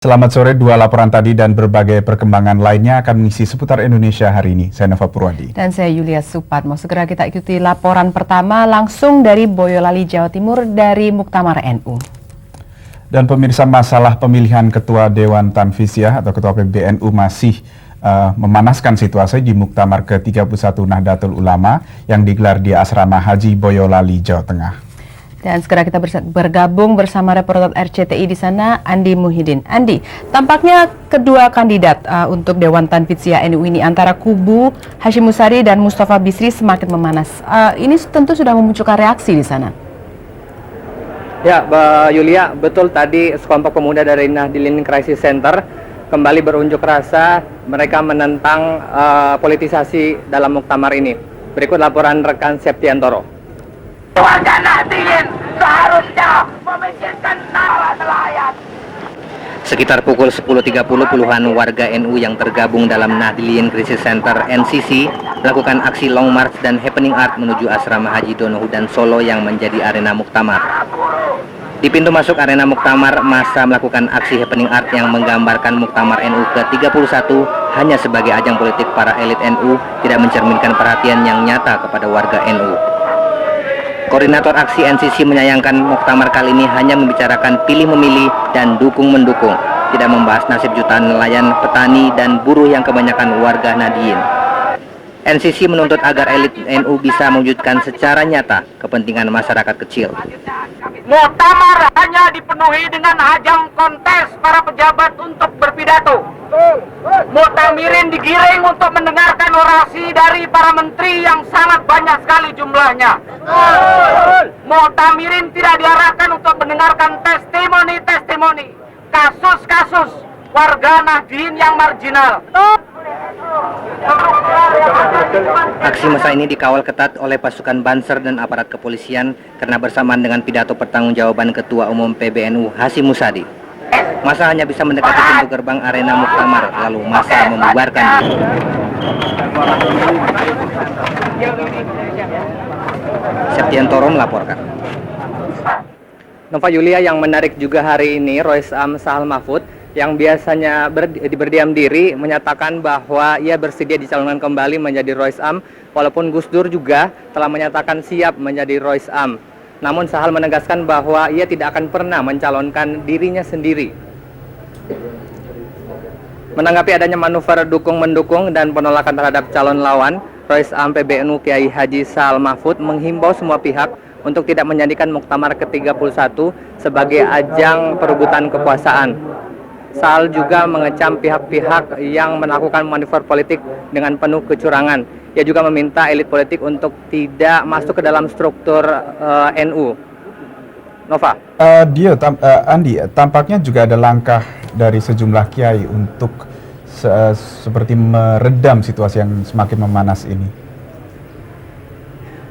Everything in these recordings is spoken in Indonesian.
Selamat sore, dua laporan tadi dan berbagai perkembangan lainnya akan mengisi seputar Indonesia hari ini. Saya Nova Purwadi. Dan saya Yulia Supatmo. Segera kita ikuti laporan pertama langsung dari Boyolali, Jawa Timur dari Muktamar NU. Dan pemirsa, masalah pemilihan Ketua Dewan Tanfizyah atau Ketua PBNU masih memanaskan situasi di Muktamar ke-31 Nahdlatul Ulama yang digelar di Asrama Haji Boyolali, Jawa Tengah. Dan segera kita bergabung bersama reporter RCTI di sana, Andi Muhyiddin. Andi, tampaknya kedua kandidat untuk Dewan Tanfizyah NU ini antara kubu Hashim Musadi dan Mustafa Bisri semakin memanas. Ini tentu sudah memunculkan reaksi di sana. Ya, Mbak Yulia, betul tadi sekelompok pemuda dari Nahdliyin Crisis Center kembali berunjuk rasa. Mereka menentang politisasi dalam muktamar ini. Berikut laporan rekan Septiantoro. Warga Nahdliyin seharusnya memikirkan nama nelayan. Sekitar pukul 10.30 puluhan warga NU yang tergabung dalam Nahdliyin Crisis Center NCC melakukan aksi long march dan happening art menuju asrama Haji Donohudan Solo yang menjadi arena muktamar. Di pintu masuk arena muktamar, massa melakukan aksi happening art yang menggambarkan muktamar NU ke-31 hanya sebagai ajang politik para elit NU, tidak mencerminkan perhatian yang nyata kepada warga NU. Koordinator aksi NCC menyayangkan muktamar kali ini hanya membicarakan pilih memilih dan dukung mendukung, tidak membahas nasib jutaan nelayan, petani, dan buruh yang kebanyakan warga Nahdliyin. NCC menuntut agar elit NU bisa mewujudkan secara nyata kepentingan masyarakat kecil. Muktamar hanya dipenuhi dengan ajang kontes para pejabat untuk berpidato. Muktamirin digiring untuk mendengarkan orasi dari para menteri yang sangat banyak sekali jumlahnya. Muktamirin tidak diarahkan untuk mendengarkan testimoni-testimoni kasus-kasus warga Nahdliyin yang marginal. Aksi massa ini dikawal ketat oleh pasukan Banser dan aparat kepolisian karena bersamaan dengan pidato pertanggungjawaban Ketua Umum PBNU Hashim Musadi. Massa hanya bisa mendekati pintu gerbang arena muktamar, lalu massa membubarkan diri. Septiantoro melaporkan. Nova Yulia, yang menarik juga hari ini, Rois Am Sahal Mahfud yang biasanya berdiam diri menyatakan bahwa ia bersedia dicalonkan kembali menjadi Rois Am, walaupun Gus Dur juga telah menyatakan siap menjadi Rois Am. Namun Sahal menegaskan bahwa ia tidak akan pernah mencalonkan dirinya sendiri. Menanggapi adanya manuver dukung-mendukung dan penolakan terhadap calon lawan, Rois Am PBNU Kiai Haji Sahal Mahfud menghimbau semua pihak untuk tidak menjadikan Muktamar ke-31 sebagai ajang perebutan kekuasaan. Sahal juga mengecam pihak-pihak yang melakukan manuver politik dengan penuh kecurangan. Ia juga meminta elit politik untuk tidak masuk ke dalam struktur NU. Nova. Andi, tampaknya juga ada langkah dari sejumlah kiai untuk seperti meredam situasi yang semakin memanas ini.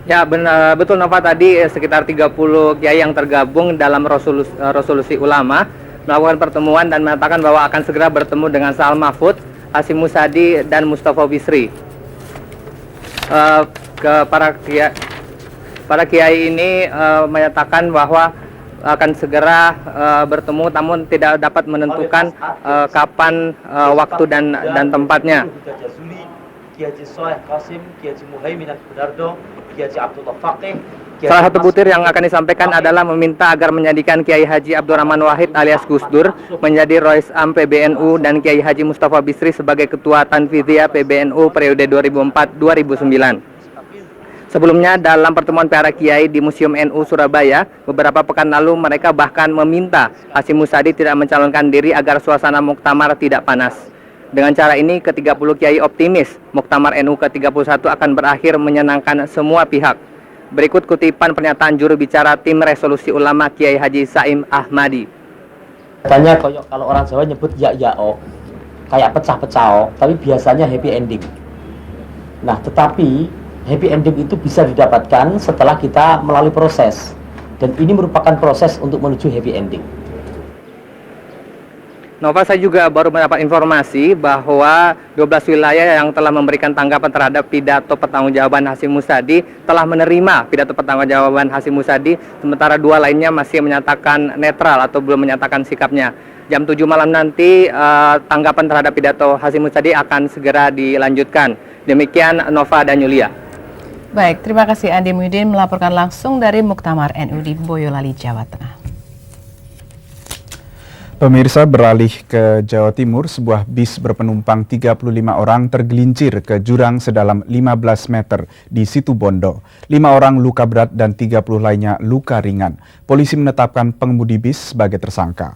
Ya, betul Nova, tadi sekitar 30 kiai yang tergabung dalam resolusi ulama melakukan pertemuan dan mengatakan bahwa akan segera bertemu dengan Sahal Mahfud, Hashim Musadi, dan Mustafa Bisri. Para kiai ini menyatakan bahwa akan segera bertemu, namun tidak dapat menentukan kapan waktu dan tempatnya. Salah satu butir yang akan disampaikan adalah meminta agar menjadikan Kiai Haji Abdurrahman Wahid alias Gus Dur menjadi Rois Am PBNU dan Kiai Haji Mustafa Bisri sebagai Ketua Tanfizyah PBNU periode 2004-2009. Sebelumnya dalam pertemuan para kiai di Museum NU Surabaya beberapa pekan lalu, mereka bahkan meminta Hashim Musadi tidak mencalonkan diri agar suasana muktamar tidak panas. Dengan cara ini, ke-30 kiai optimis Muktamar NU ke-31 akan berakhir menyenangkan semua pihak. Berikut kutipan pernyataan juru bicara tim resolusi ulama Kiai Haji Saim Ahmadi. Katanya kalau orang Jawa nyebut ya-ya-o, kayak pecah-pecah, tapi biasanya happy ending. Nah, tetapi happy ending itu bisa didapatkan setelah kita melalui proses. Dan ini merupakan proses untuk menuju happy ending. Nova, saya juga baru mendapat informasi bahwa 12 wilayah yang telah memberikan tanggapan terhadap pidato pertanggungjawaban Hashim Musadi telah menerima pidato pertanggungjawaban Hashim Musadi, sementara 2 lainnya masih menyatakan netral atau belum menyatakan sikapnya. Jam 7 malam nanti tanggapan terhadap pidato Hasyim Musyadi akan segera dilanjutkan. Demikian Nova dan Yulia. Baik, terima kasih Andi Muhyiddin melaporkan langsung dari Muktamar NU di Boyolali, Jawa Tengah. Pemirsa, beralih ke Jawa Timur, sebuah bis berpenumpang 35 orang tergelincir ke jurang sedalam 15 meter di Situbondo. 5 orang luka berat dan 30 lainnya luka ringan. Polisi menetapkan pengemudi bis sebagai tersangka.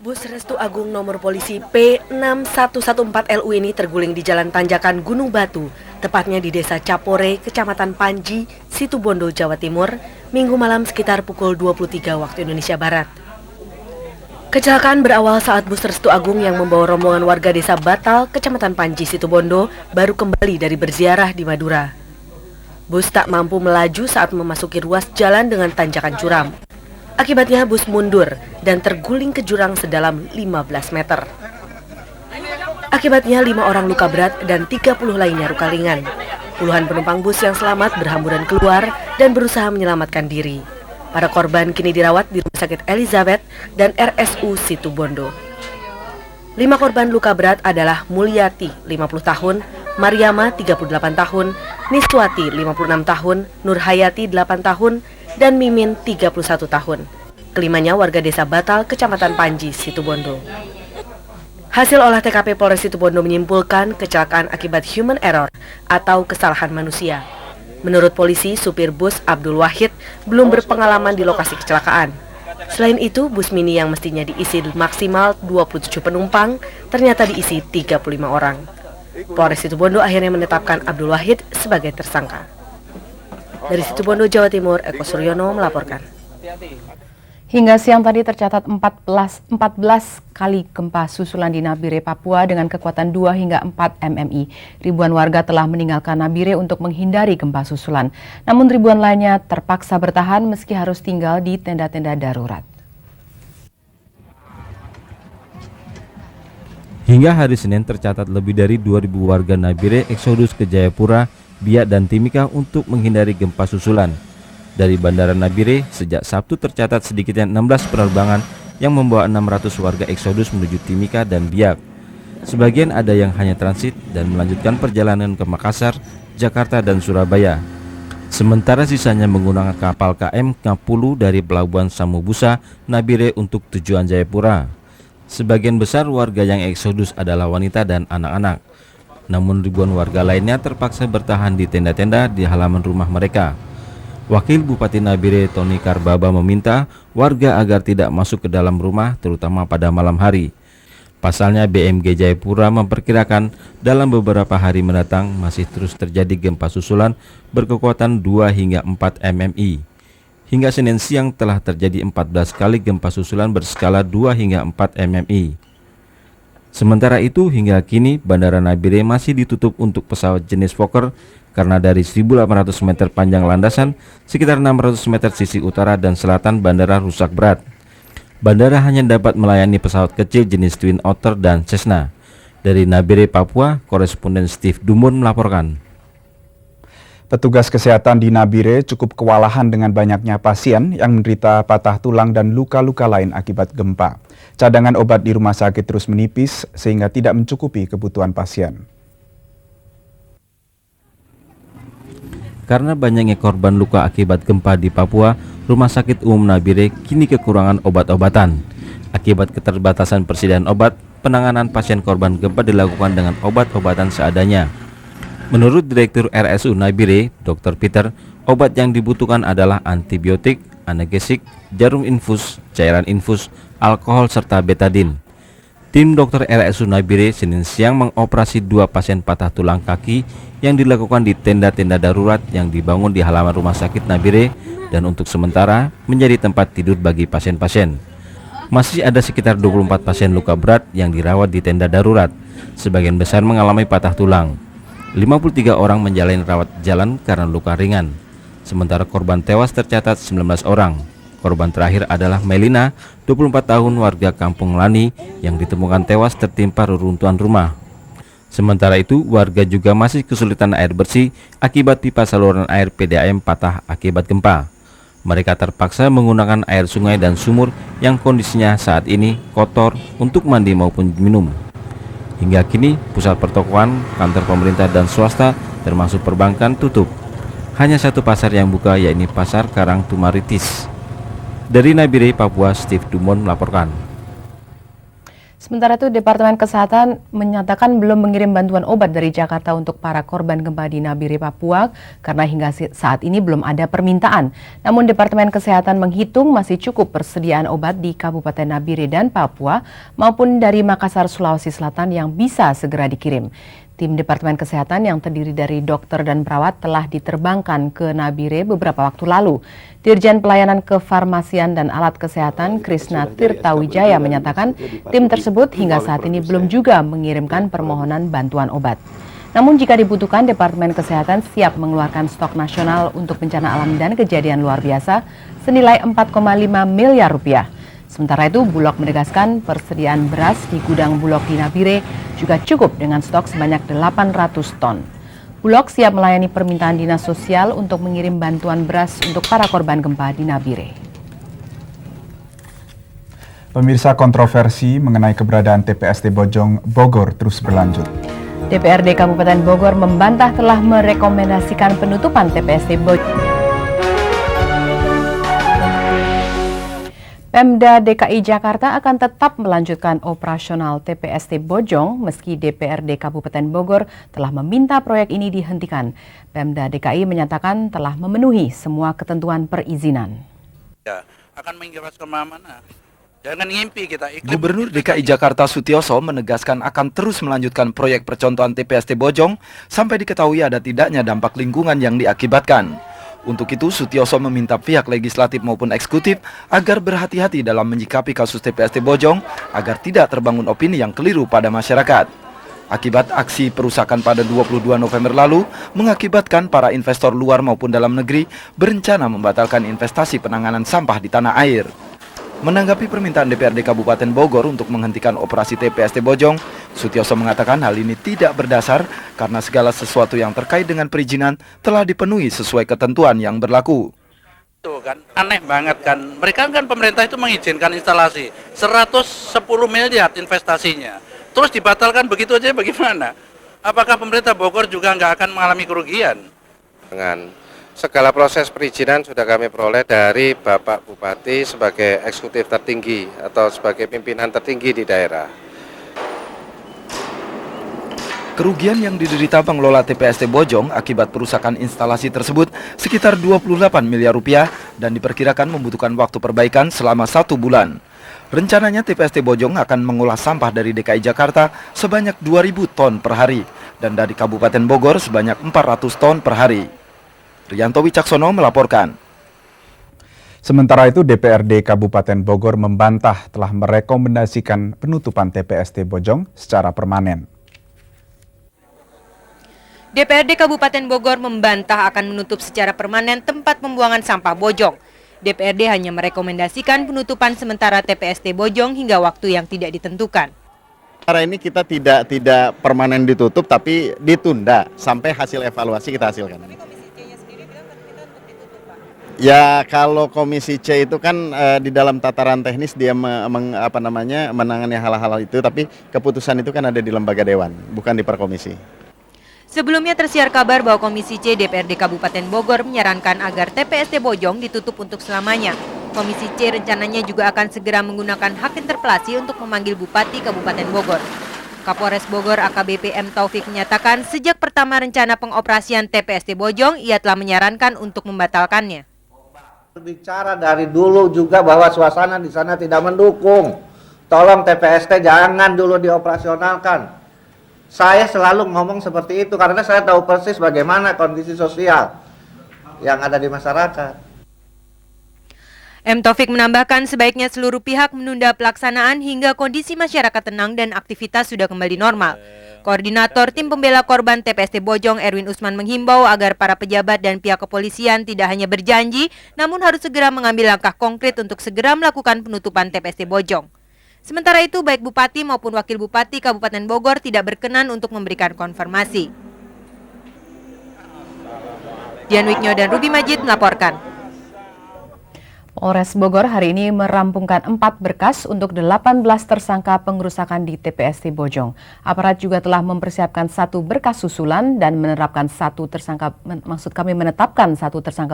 Bus Restu Agung nomor polisi P6114LU ini terguling di Jalan Tanjakan Gunung Batu, tepatnya di Desa Capore, Kecamatan Panji, Situbondo, Jawa Timur, Minggu malam sekitar pukul 23 waktu Indonesia Barat. Kecelakaan berawal saat bus Restu Agung yang membawa rombongan warga Desa Batal, Kecamatan Panji, Situbondo, baru kembali dari berziarah di Madura. Bus tak mampu melaju saat memasuki ruas jalan dengan tanjakan curam. Akibatnya bus mundur dan terguling ke jurang sedalam 15 meter. Akibatnya 5 orang luka berat dan 30 lainnya luka ringan. Puluhan penumpang bus yang selamat berhamburan keluar dan berusaha menyelamatkan diri. Para korban kini dirawat di Rumah Sakit Elizabeth dan RSU Situbondo. 5 korban luka berat adalah Mulyati, 50 tahun, Mariama, 38 tahun, Niswati, 56 tahun, Nurhayati, 8 tahun, dan Mimin, 31 tahun. Kelimanya warga Desa Batal, Kecamatan Panji, Situbondo. Hasil olah TKP Polres Situbondo menyimpulkan kecelakaan akibat human error atau kesalahan manusia. Menurut polisi, supir bus Abdul Wahid belum berpengalaman di lokasi kecelakaan. Selain itu, bus mini yang mestinya diisi maksimal 27 penumpang ternyata diisi 35 orang. Polres Situbondo akhirnya menetapkan Abdul Wahid sebagai tersangka. Dari Situbondo, Jawa Timur, Eko Suryono melaporkan. Hingga siang tadi tercatat 14 kali gempa susulan di Nabire, Papua dengan kekuatan 2 hingga 4 MMI. Ribuan warga telah meninggalkan Nabire untuk menghindari gempa susulan. Namun ribuan lainnya terpaksa bertahan meski harus tinggal di tenda-tenda darurat. Hingga hari Senin tercatat lebih dari 2.000 warga Nabire eksodus ke Jayapura, Biak dan Timika untuk menghindari gempa susulan. Dari Bandara Nabire, sejak Sabtu tercatat sedikitnya 16 penerbangan yang membawa 600 warga eksodus menuju Timika dan Biak. Sebagian ada yang hanya transit dan melanjutkan perjalanan ke Makassar, Jakarta dan Surabaya. Sementara sisanya menggunakan kapal KM Ngapulu dari Pelabuhan Samubusa, Nabire untuk tujuan Jayapura. Sebagian besar warga yang eksodus adalah wanita dan anak-anak. Namun ribuan warga lainnya terpaksa bertahan di tenda-tenda di halaman rumah mereka. Wakil Bupati Nabire Tony Karbaba meminta warga agar tidak masuk ke dalam rumah terutama pada malam hari. Pasalnya BMG Jayapura memperkirakan dalam beberapa hari mendatang masih terus terjadi gempa susulan berkekuatan 2 hingga 4 MMI. Hingga Senin siang telah terjadi 14 kali gempa susulan berskala 2 hingga 4 MMI. Sementara itu, hingga kini Bandara Nabire masih ditutup untuk pesawat jenis Fokker karena dari 1.800 meter panjang landasan, sekitar 600 meter sisi utara dan selatan bandara rusak berat. Bandara hanya dapat melayani pesawat kecil jenis Twin Otter dan Cessna. Dari Nabire, Papua, koresponden Steve Dumun melaporkan. Petugas kesehatan di Nabire cukup kewalahan dengan banyaknya pasien yang menderita patah tulang dan luka-luka lain akibat gempa. Cadangan obat di rumah sakit terus menipis sehingga tidak mencukupi kebutuhan pasien. Karena banyaknya korban luka akibat gempa di Papua, Rumah Sakit Umum Nabire kini kekurangan obat-obatan. Akibat keterbatasan persediaan obat, penanganan pasien korban gempa dilakukan dengan obat-obatan seadanya. Menurut Direktur RSU Nabire, Dr. Peter, obat yang dibutuhkan adalah antibiotik, analgesik, jarum infus, cairan infus, alkohol, serta betadin. Tim dokter RSU Nabire Senin siang mengoperasi 2 pasien patah tulang kaki yang dilakukan di tenda-tenda darurat yang dibangun di halaman rumah sakit Nabire dan untuk sementara menjadi tempat tidur bagi pasien-pasien. Masih ada sekitar 24 pasien luka berat yang dirawat di tenda darurat. Sebagian besar mengalami patah tulang. 53 orang menjalani rawat jalan karena luka ringan. Sementara korban tewas tercatat 19 orang. Korban terakhir adalah Melina, 24 tahun warga Kampung Lani yang ditemukan tewas tertimpa reruntuhan rumah. Sementara itu, warga juga masih kesulitan air bersih akibat pipa saluran air PDAM patah akibat gempa. Mereka terpaksa menggunakan air sungai dan sumur yang kondisinya saat ini kotor untuk mandi maupun minum. Hingga kini, pusat pertokoan, kantor pemerintah dan swasta termasuk perbankan tutup. Hanya satu pasar yang buka, yakni Pasar Karang Tumaritis. Dari Nabire, Papua, Steve Dumon melaporkan. Sementara itu, Departemen Kesehatan menyatakan belum mengirim bantuan obat dari Jakarta untuk para korban gempa di Nabire, Papua, karena hingga saat ini belum ada permintaan. Namun Departemen Kesehatan menghitung masih cukup persediaan obat di Kabupaten Nabire dan Papua maupun dari Makassar, Sulawesi Selatan yang bisa segera dikirim. Tim Departemen Kesehatan yang terdiri dari dokter dan perawat telah diterbangkan ke Nabire beberapa waktu lalu. Dirjen Pelayanan Kefarmasian dan Alat Kesehatan Krisna Tirtawijaya menyatakan tim tersebut hingga saat ini belum juga mengirimkan permohonan bantuan obat. Namun jika dibutuhkan, Departemen Kesehatan siap mengeluarkan stok nasional untuk bencana alam dan kejadian luar biasa senilai 4,5 miliar rupiah. Sementara itu, Bulog menegaskan persediaan beras di gudang Bulog di Nabire juga cukup dengan stok sebanyak 800 ton. Bulog siap melayani permintaan Dinas Sosial untuk mengirim bantuan beras untuk para korban gempa di Nabire. Pemirsa, kontroversi mengenai keberadaan TPST Bogor terus berlanjut. DPRD Kabupaten Bogor membantah telah merekomendasikan penutupan TPST Bojong. Pemda DKI Jakarta akan tetap melanjutkan operasional TPST Bojong meski DPRD Kabupaten Bogor telah meminta proyek ini dihentikan. Pemda DKI menyatakan telah memenuhi semua ketentuan perizinan. Ya, akan mengiras kemana-mana. Jangan ngimpi kita. Gubernur DKI Jakarta Sutioso menegaskan akan terus melanjutkan proyek percontohan TPST Bojong sampai diketahui ada tidaknya dampak lingkungan yang diakibatkan. Untuk itu, Sutioso meminta pihak legislatif maupun eksekutif agar berhati-hati dalam menyikapi kasus TPST Bojong agar tidak terbangun opini yang keliru pada masyarakat. Akibat aksi perusakan pada 22 November lalu, mengakibatkan para investor luar maupun dalam negeri berencana membatalkan investasi penanganan sampah di tanah air. Menanggapi permintaan DPRD Kabupaten Bogor untuk menghentikan operasi TPST Bojong, Sutioso mengatakan hal ini tidak berdasar karena segala sesuatu yang terkait dengan perizinan telah dipenuhi sesuai ketentuan yang berlaku. Itu kan aneh banget kan. Mereka kan pemerintah itu mengizinkan instalasi 110 miliar investasinya. Terus dibatalkan begitu aja bagaimana? Apakah pemerintah Bogor juga nggak akan mengalami kerugian? Dengan segala proses perizinan sudah kami peroleh dari Bapak Bupati sebagai eksekutif tertinggi atau sebagai pimpinan tertinggi di daerah. Kerugian yang diderita pengelola TPST Bojong akibat perusakan instalasi tersebut sekitar 28 miliar rupiah dan diperkirakan membutuhkan waktu perbaikan selama 1 bulan. Rencananya TPST Bojong akan mengolah sampah dari DKI Jakarta sebanyak 2.000 ton per hari dan dari Kabupaten Bogor sebanyak 400 ton per hari. Rianto Wicaksono melaporkan. Sementara itu, DPRD Kabupaten Bogor membantah telah merekomendasikan penutupan TPST Bojong secara permanen. DPRD Kabupaten Bogor membantah akan menutup secara permanen tempat pembuangan sampah Bojong. DPRD hanya merekomendasikan penutupan sementara TPST Bojong hingga waktu yang tidak ditentukan. Sekarang ini kita tidak permanen ditutup, tapi ditunda sampai hasil evaluasi kita hasilkan. Ya, kalau Komisi C itu kan di dalam tataran teknis dia menangani hal-hal itu, tapi keputusan itu kan ada di lembaga dewan, bukan di perkomisi. Sebelumnya tersiar kabar bahwa Komisi C DPRD Kabupaten Bogor menyarankan agar TPST Bojong ditutup untuk selamanya. Komisi C rencananya juga akan segera menggunakan hak interpelasi untuk memanggil Bupati Kabupaten Bogor. Kapolres Bogor AKBP M. Taufik menyatakan sejak pertama rencana pengoperasian TPST Bojong, ia telah menyarankan untuk membatalkannya. Bicara dari dulu juga bahwa suasana di sana tidak mendukung. Tolong TPST jangan dulu dioperasionalkan. Saya selalu ngomong seperti itu karena saya tahu persis bagaimana kondisi sosial yang ada di masyarakat. M. Taufik menambahkan sebaiknya seluruh pihak menunda pelaksanaan hingga kondisi masyarakat tenang dan aktivitas sudah kembali normal. Koordinator Tim Pembela Korban TPST Bojong Erwin Usman menghimbau agar para pejabat dan pihak kepolisian tidak hanya berjanji, namun harus segera mengambil langkah konkret untuk segera melakukan penutupan TPST Bojong. Sementara itu, baik Bupati maupun Wakil Bupati Kabupaten Bogor tidak berkenan untuk memberikan konfirmasi. Dian Wiknyo dan Ruby Majid melaporkan. Polres Bogor hari ini merampungkan 4 berkas untuk 18 tersangka pengerusakan di TPST Bojong. Aparat juga telah mempersiapkan 1 berkas susulan dan menetapkan satu tersangka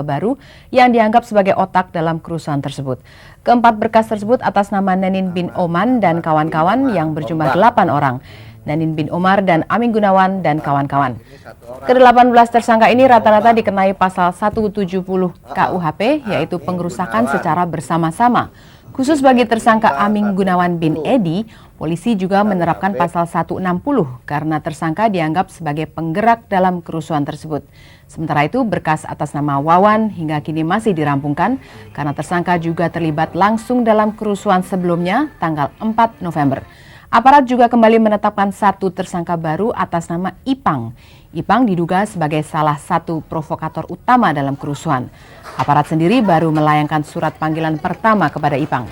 baru yang dianggap sebagai otak dalam kerusuhan tersebut. Keempat berkas tersebut atas nama Nenin bin Oman dan kawan-kawan yang berjumlah 8 orang. Nenin bin Omar dan Amin Gunawan dan kawan-kawan. Ke-18 tersangka ini rata-rata dikenai pasal 170 KUHP, yaitu pengerusakan secara bersama-sama. Khusus bagi tersangka Amin Gunawan bin Edi, polisi juga menerapkan pasal 160 karena tersangka dianggap sebagai penggerak dalam kerusuhan tersebut. Sementara itu, berkas atas nama Wawan hingga kini masih dirampungkan karena tersangka juga terlibat langsung dalam kerusuhan sebelumnya tanggal 4 November. Aparat juga kembali menetapkan 1 tersangka baru atas nama Ipang. Ipang diduga sebagai salah satu provokator utama dalam kerusuhan. Aparat sendiri baru melayangkan surat panggilan pertama kepada Ipang.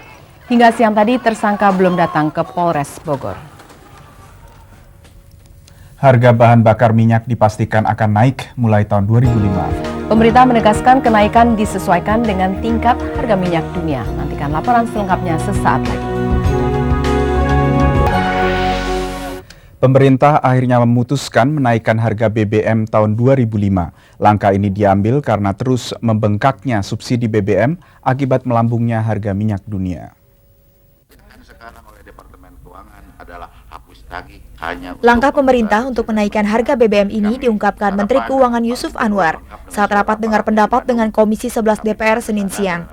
Hingga siang tadi tersangka belum datang ke Polres Bogor. Harga bahan bakar minyak dipastikan akan naik mulai tahun 2005. Pemerintah menegaskan kenaikan disesuaikan dengan tingkat harga minyak dunia. Nantikan laporan selengkapnya sesaat lagi. Pemerintah akhirnya memutuskan menaikkan harga BBM tahun 2005. Langkah ini diambil karena terus membengkaknya subsidi BBM akibat melambungnya harga minyak dunia. Langkah pemerintah untuk menaikkan harga BBM ini diungkapkan Menteri Keuangan Yusuf Anwar saat rapat dengar pendapat dengan Komisi 11 DPR Senin siang.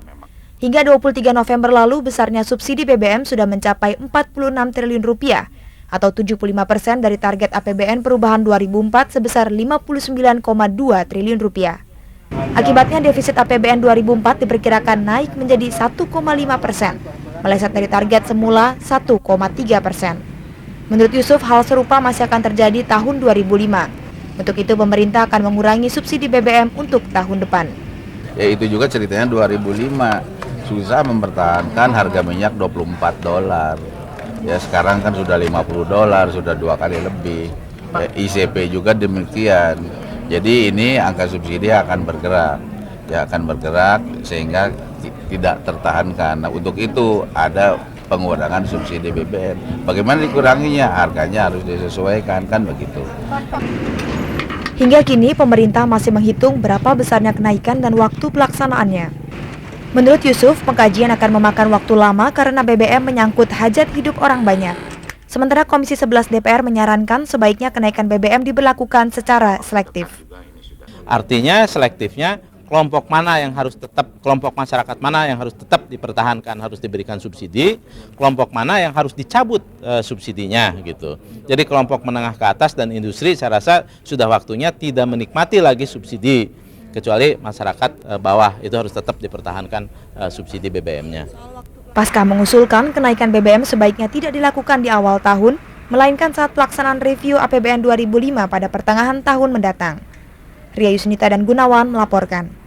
Hingga 23 November lalu, besarnya subsidi BBM sudah mencapai 46 triliun rupiah atau 75% dari target APBN perubahan 2004 sebesar 59,2 triliun rupiah. Akibatnya defisit APBN 2004 diperkirakan naik menjadi 1,5%, meleset dari target semula 1,3%. Menurut Yusuf, hal serupa masih akan terjadi tahun 2005. Untuk itu pemerintah akan mengurangi subsidi BBM untuk tahun depan. Ya itu juga ceritanya 2005, susah mempertahankan harga minyak $24. Ya sekarang kan sudah $50, sudah 2 kali lebih. ICP juga demikian. Jadi ini angka subsidi akan bergerak. Ya akan bergerak sehingga tidak tertahankan. Nah, untuk itu ada pengurangan subsidi BBM. Bagaimana dikuranginya? Harganya harus disesuaikan, kan begitu. Hingga kini pemerintah masih menghitung berapa besarnya kenaikan dan waktu pelaksanaannya. Menurut Yusuf, pengkajian akan memakan waktu lama karena BBM menyangkut hajat hidup orang banyak. Sementara Komisi 11 DPR menyarankan sebaiknya kenaikan BBM diberlakukan secara selektif. Artinya selektifnya kelompok mana yang harus tetap, kelompok masyarakat mana yang harus tetap dipertahankan, harus diberikan subsidi, kelompok mana yang harus dicabut subsidinya gitu. Jadi kelompok menengah ke atas dan industri saya rasa sudah waktunya tidak menikmati lagi subsidi, kecuali masyarakat bawah itu harus tetap dipertahankan subsidi BBM-nya. Pasca mengusulkan kenaikan BBM sebaiknya tidak dilakukan di awal tahun, melainkan saat pelaksanaan review APBN 2005 pada pertengahan tahun mendatang. Ria Yusnita dan Gunawan melaporkan.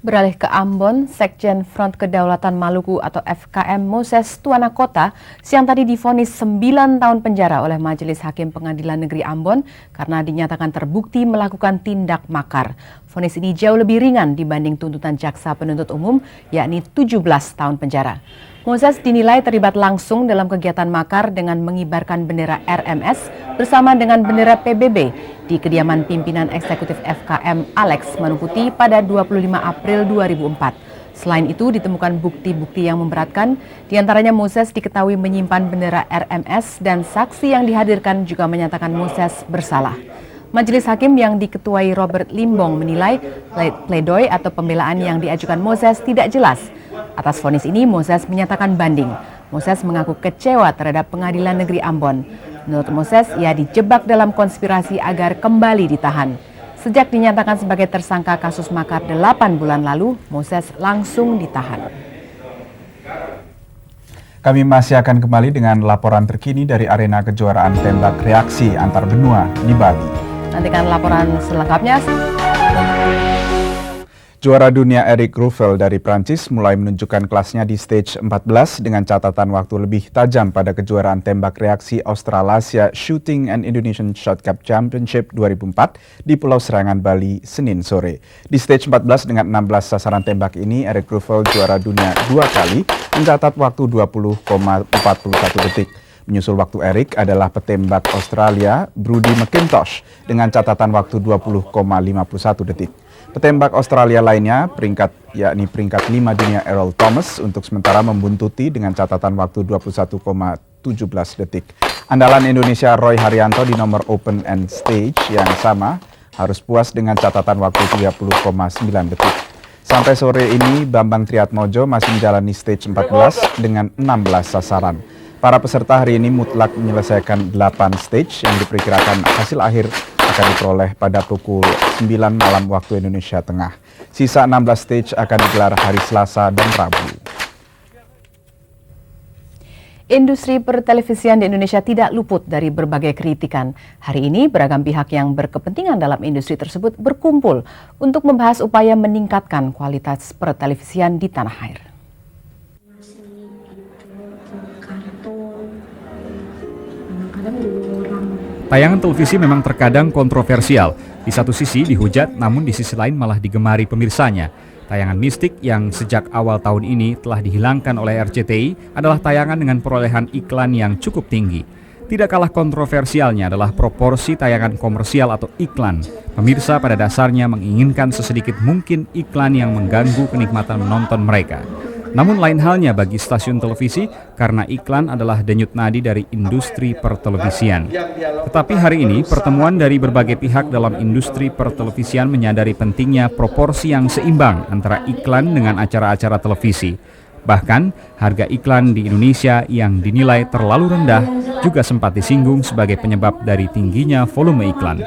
Beralih ke Ambon, Sekjen Front Kedaulatan Maluku atau FKM Moses Tuanakota siang tadi divonis 9 tahun penjara oleh Majelis Hakim Pengadilan Negeri Ambon karena dinyatakan terbukti melakukan tindak makar. Vonis ini jauh lebih ringan dibanding tuntutan jaksa penuntut umum, yakni 17 tahun penjara. Moses dinilai terlibat langsung dalam kegiatan makar dengan mengibarkan bendera RMS bersama dengan bendera PBB di kediaman pimpinan eksekutif FKM Alex Manuputi pada 25 April 2004. Selain itu ditemukan bukti-bukti yang memberatkan, diantaranya Moses diketahui menyimpan bendera RMS dan saksi yang dihadirkan juga menyatakan Moses bersalah. Majelis Hakim yang diketuai Robert Limbong menilai pledoi atau pembelaan yang diajukan Moses tidak jelas. Atas vonis ini, Moses menyatakan banding. Moses mengaku kecewa terhadap Pengadilan Negeri Ambon. Menurut Moses, ia dijebak dalam konspirasi agar kembali ditahan. Sejak dinyatakan sebagai tersangka kasus makar 8 bulan lalu, Moses langsung ditahan. Kami masih akan kembali dengan laporan terkini dari arena kejuaraan tembak reaksi antar benua di Bali. Nantikan laporan selengkapnya. Juara dunia Eric Ruffel dari Prancis mulai menunjukkan kelasnya di stage 14 dengan catatan waktu lebih tajam pada kejuaraan tembak reaksi Australasia Shooting and Indonesian Shot Cup Championship 2004 di Pulau Serangan, Bali, Senin sore. Di stage 14 dengan 16 sasaran tembak ini, Eric Ruffel juara dunia 2 kali mencatat waktu 20,41 detik. Menyusul waktu Eric adalah petembak Australia Brodie McIntosh dengan catatan waktu 20,51 detik. Petembak Australia lainnya yakni peringkat 5 dunia Errol Thomas untuk sementara membuntuti dengan catatan waktu 21,17 detik. Andalan Indonesia Roy Haryanto di nomor open and stage yang sama harus puas dengan catatan waktu 30,9 detik. Sampai sore ini Bambang Triatmojo masih menjalani stage 14 dengan 16 sasaran. Para peserta hari ini mutlak menyelesaikan 8 stage yang diperkirakan hasil akhir akan diperoleh pada pukul 9 malam waktu Indonesia Tengah. Sisa 16 stage akan digelar hari Selasa dan Rabu. Industri pertelevisian di Indonesia tidak luput dari berbagai kritikan. Hari ini beragam pihak yang berkepentingan dalam industri tersebut berkumpul untuk membahas upaya meningkatkan kualitas pertelevisian di tanah air. Tayangan televisi memang terkadang kontroversial. Di satu sisi dihujat, namun di sisi lain malah digemari pemirsanya. Tayangan mistik yang sejak awal tahun ini telah dihilangkan oleh RCTI adalah tayangan dengan perolehan iklan yang cukup tinggi. Tidak kalah kontroversialnya adalah proporsi tayangan komersial atau iklan. Pemirsa pada dasarnya menginginkan sesedikit mungkin iklan yang mengganggu kenikmatan menonton mereka. Namun lain halnya bagi stasiun televisi karena iklan adalah denyut nadi dari industri pertelevisian. Tetapi hari ini pertemuan dari berbagai pihak dalam industri pertelevisian menyadari pentingnya proporsi yang seimbang antara iklan dengan acara-acara televisi. Bahkan harga iklan di Indonesia yang dinilai terlalu rendah juga sempat disinggung sebagai penyebab dari tingginya volume iklan.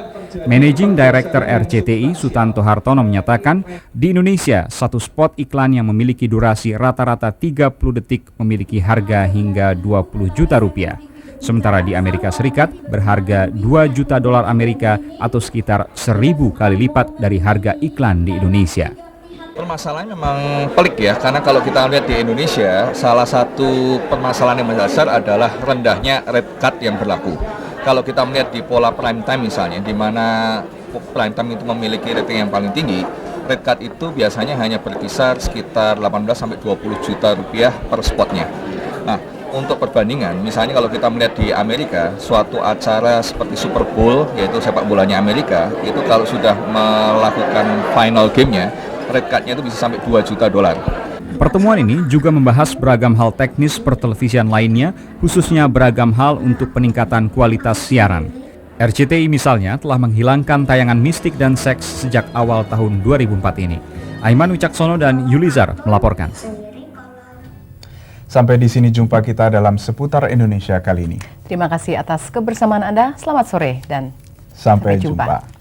Managing Director RCTI Sutanto Hartono menyatakan, di Indonesia satu spot iklan yang memiliki durasi rata-rata 30 detik memiliki harga hingga 20 juta rupiah. Sementara di Amerika Serikat berharga 2 juta dolar Amerika atau sekitar 1000 kali lipat dari harga iklan di Indonesia. Permasalahannya memang pelik ya, karena kalau kita lihat di Indonesia, salah satu permasalahan yang mendasar adalah rendahnya red card yang berlaku. Kalau kita melihat di pola prime time misalnya, di mana prime time itu memiliki rating yang paling tinggi, red card itu biasanya hanya berkisar sekitar 18-20 juta rupiah per spotnya. Nah, untuk perbandingan, misalnya kalau kita melihat di Amerika, suatu acara seperti Super Bowl, yaitu sepak bolanya Amerika, itu kalau sudah melakukan final game-nya, red card-nya itu bisa sampai 2 juta dolar. Pertemuan ini juga membahas beragam hal teknis pertelevisian lainnya, khususnya beragam hal untuk peningkatan kualitas siaran. RCTI misalnya telah menghilangkan tayangan mistik dan seks sejak awal tahun 2004 ini. Aiman Wicaksono dan Yulizar melaporkan. Sampai di sini jumpa kita dalam Seputar Indonesia kali ini. Terima kasih atas kebersamaan Anda. Selamat sore dan sampai jumpa.